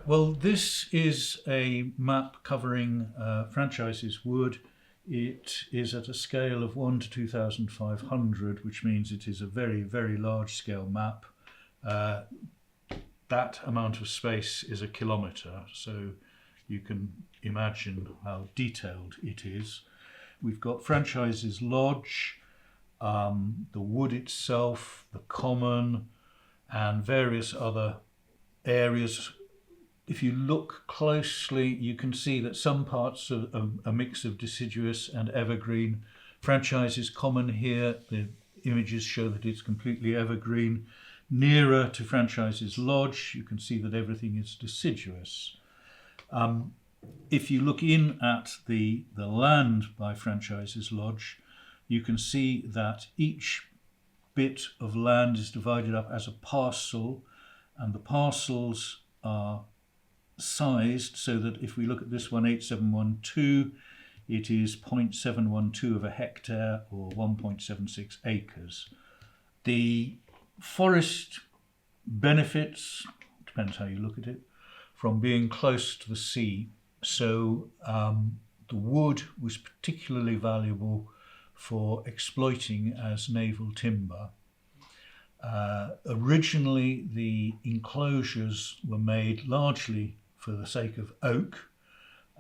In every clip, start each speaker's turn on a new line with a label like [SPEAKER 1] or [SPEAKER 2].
[SPEAKER 1] Well, this is a map covering franchises wood. It is at a scale of 1 to 2,500, which means it is a very, very large scale map. That amount of space is a kilometre, so you can imagine how detailed it is. We've got franchises lodge, the wood itself, the common, and various other areas. If you look closely, you can see that some parts are a mix of deciduous and evergreen. Franchises common here, the images show that it's completely evergreen. Nearer to franchises lodge, you can see that everything is deciduous. If you look in at the land by franchises lodge, you can see that each bit of land is divided up as a parcel, and the parcels are sized so that if we look at this one, 8712, it is 0.712 of a hectare or 1.76 acres. The forest benefits, depends how you look at it, from being close to the sea. So the wood was particularly valuable for exploiting as naval timber. Originally, the enclosures were made largely for the sake of oak.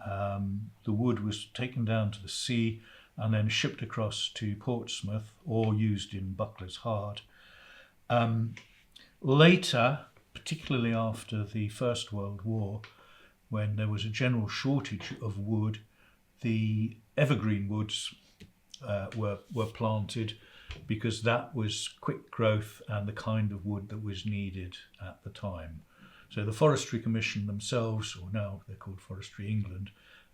[SPEAKER 1] The wood was taken down to the sea and then shipped across to Portsmouth or used in Buckler's Hard. Later, particularly after the First World War, when there was a general shortage of wood, the evergreen woods were planted because that was quick growth and the kind of wood that was needed at the time. So the Forestry Commission themselves, or now they're called Forestry England,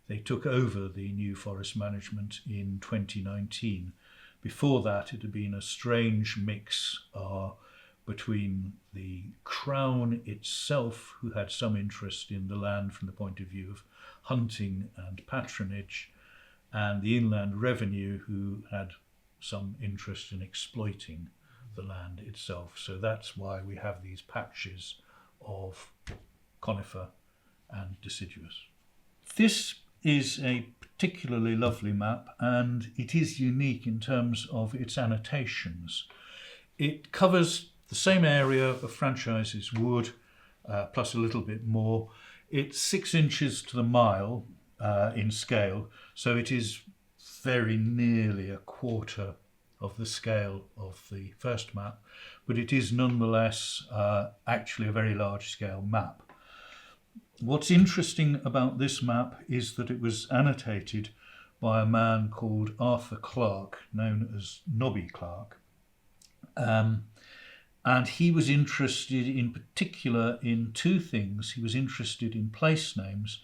[SPEAKER 1] they took over the new forest management in 2019. Before that, it had been a strange mix between the Crown itself, who had some interest in the land from the point of view of hunting and patronage, and the Inland Revenue, who had some interest in exploiting the land itself. So that's why we have these patches of conifer and deciduous. This is a particularly lovely map, and it is unique in terms of its annotations. It covers the same area of franchises wood, plus a little bit more. It's 6 inches to the mile in scale, so it is very nearly a quarter of the scale of the first map, but it is nonetheless actually a very large scale map. What's interesting about this map is that it was annotated by a man called Arthur Clarke, known as Nobby Clarke. And he was interested in particular in two things. He was interested in place names,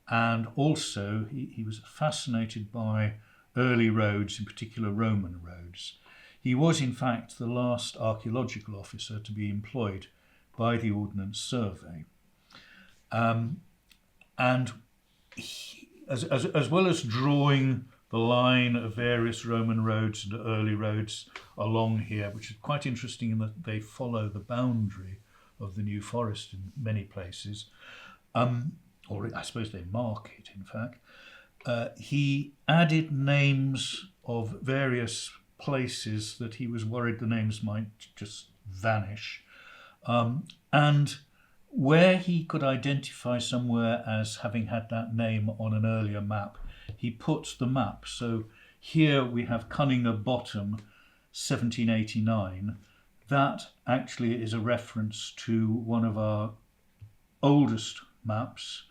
[SPEAKER 1] and also he was fascinated by early roads, in particular Roman roads. He was in fact the last archaeological officer to be employed by the Ordnance Survey. And he, as well as drawing the line of various Roman roads and early roads along here, which is quite interesting in that they follow the boundary of the New Forest in many places, or I suppose they mark it in fact. He added names of various places that he was worried the names might just vanish. And where he could identify somewhere as having had that name on an earlier map, he put the map. So here we have Cunninger Bottom, 1789. That actually is a reference to one of our oldest maps.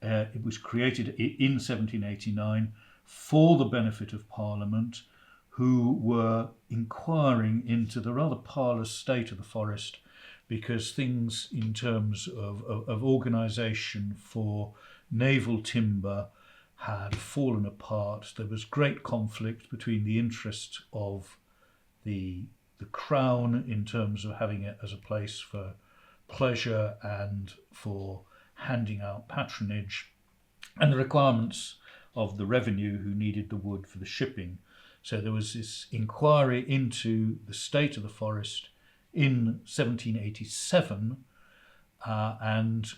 [SPEAKER 1] It was created in 1789 for the benefit of Parliament, who were inquiring into the rather parlous state of the forest, because things in terms of organisation for naval timber had fallen apart. There was great conflict between the interests of the Crown in terms of having it as a place for pleasure and for handing out patronage, and the requirements of the revenue who needed the wood for the shipping. So there was this inquiry into the state of the forest in 1787, and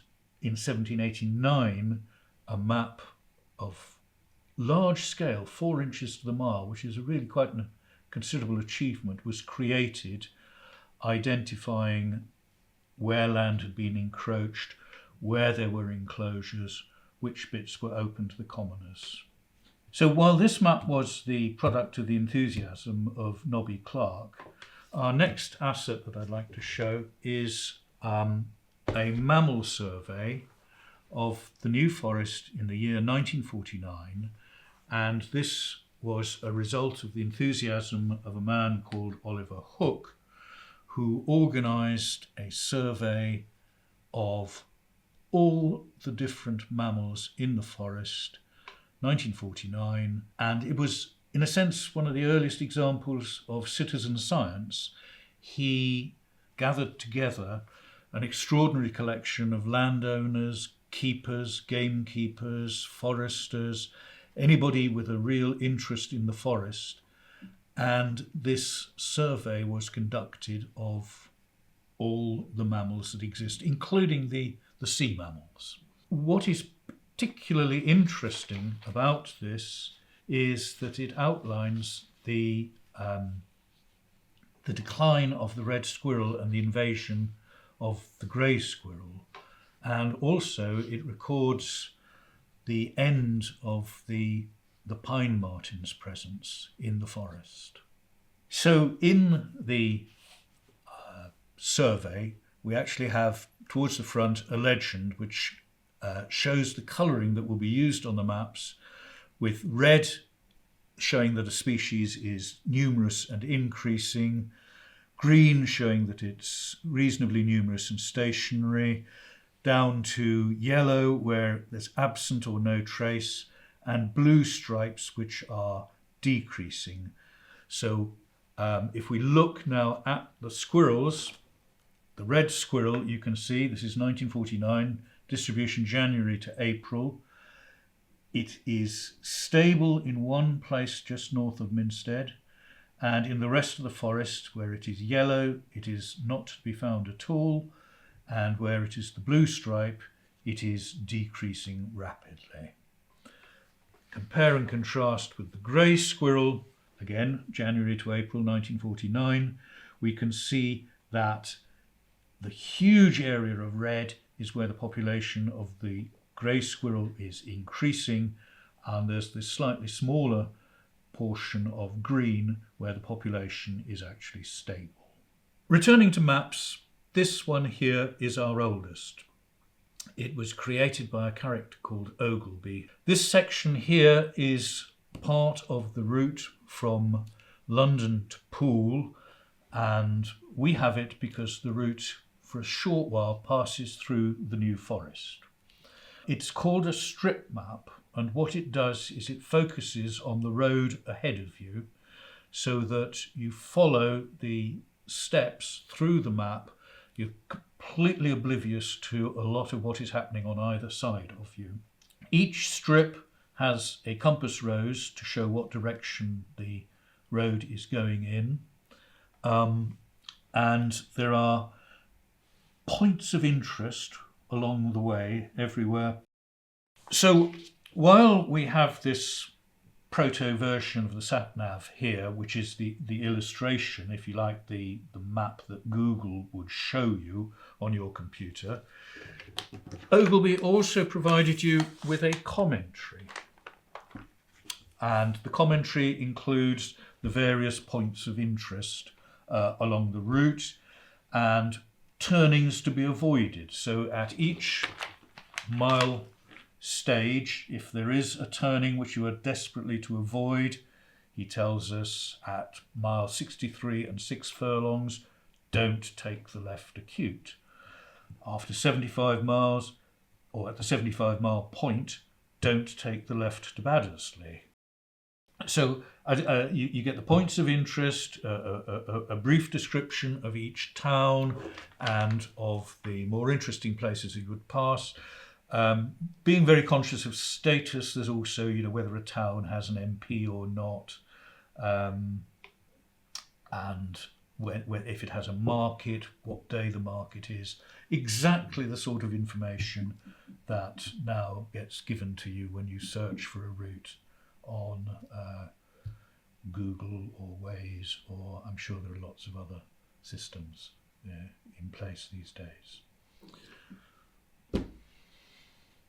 [SPEAKER 1] in 1789 a map of large scale, 4 inches to the mile, which is really quite a considerable achievement, was created, identifying where land had been encroached, where there were enclosures, which bits were open to the commoners. So while this map was the product of the enthusiasm of Nobby Clark, our next asset that I'd like to show is a mammal survey of the New Forest in the year 1949, and this was a result of the enthusiasm of a man called Oliver Hook, who organised a survey of all the different mammals in the forest, 1949, and it was, in a sense, one of the earliest examples of citizen science. He gathered together an extraordinary collection of landowners, keepers, gamekeepers, foresters, anybody with a real interest in the forest, and this survey was conducted of all the mammals that exist, including the sea mammals. What is particularly interesting about this is that it outlines the decline of the red squirrel and the invasion of the grey squirrel, and also it records the end of the pine marten's presence in the forest. So in the survey, we actually have towards the front a legend which shows the colouring that will be used on the maps, with red showing that a species is numerous and increasing, green showing that it's reasonably numerous and stationary, down to yellow where there's absent or no trace, and blue stripes which are decreasing. So if we look now at the squirrels, the red squirrel, you can see this is 1949, distribution January to April. It is stable in one place just north of Minstead, and in the rest of the forest where it is yellow it is not to be found at all, and where it is the blue stripe it is decreasing rapidly. Compare and contrast with the grey squirrel, again January to April 1949, we can see that the huge area of red is where the population of the grey squirrel is increasing, and there's this slightly smaller portion of green where the population is actually stable. Returning to maps, this one here is our oldest. It was created by a character called Ogleby. This section here is part of the route from London to Poole, and we have it because the route for a short while passes through the New Forest. It's called a strip map, and what it does is it focuses on the road ahead of you so that you follow the steps through the map. You're completely oblivious to a lot of what is happening on either side of you. Each strip has a compass rose to show what direction the road is going in, and there are points of interest along the way everywhere. So while we have this proto version of the sat-nav here, which is the illustration, if you like, the map that Google would show you on your computer, Ogleby also provided you with a commentary, and the commentary includes the various points of interest along the route and turnings to be avoided. So at each mile stage, if there is a turning which you are desperately to avoid, he tells us at mile 63 and 6 furlongs, don't take the left acute. After 75 miles, or at the 75 mile point, don't take the left to Baddesley. So you get the points of interest, a brief description of each town and of the more interesting places you would pass. Being very conscious of status, there's also, whether a town has an MP or not, and if it has a market, what day the market is, exactly the sort of information that now gets given to you when you search for a route on Google or Waze, or I'm sure there are lots of other systems in place these days.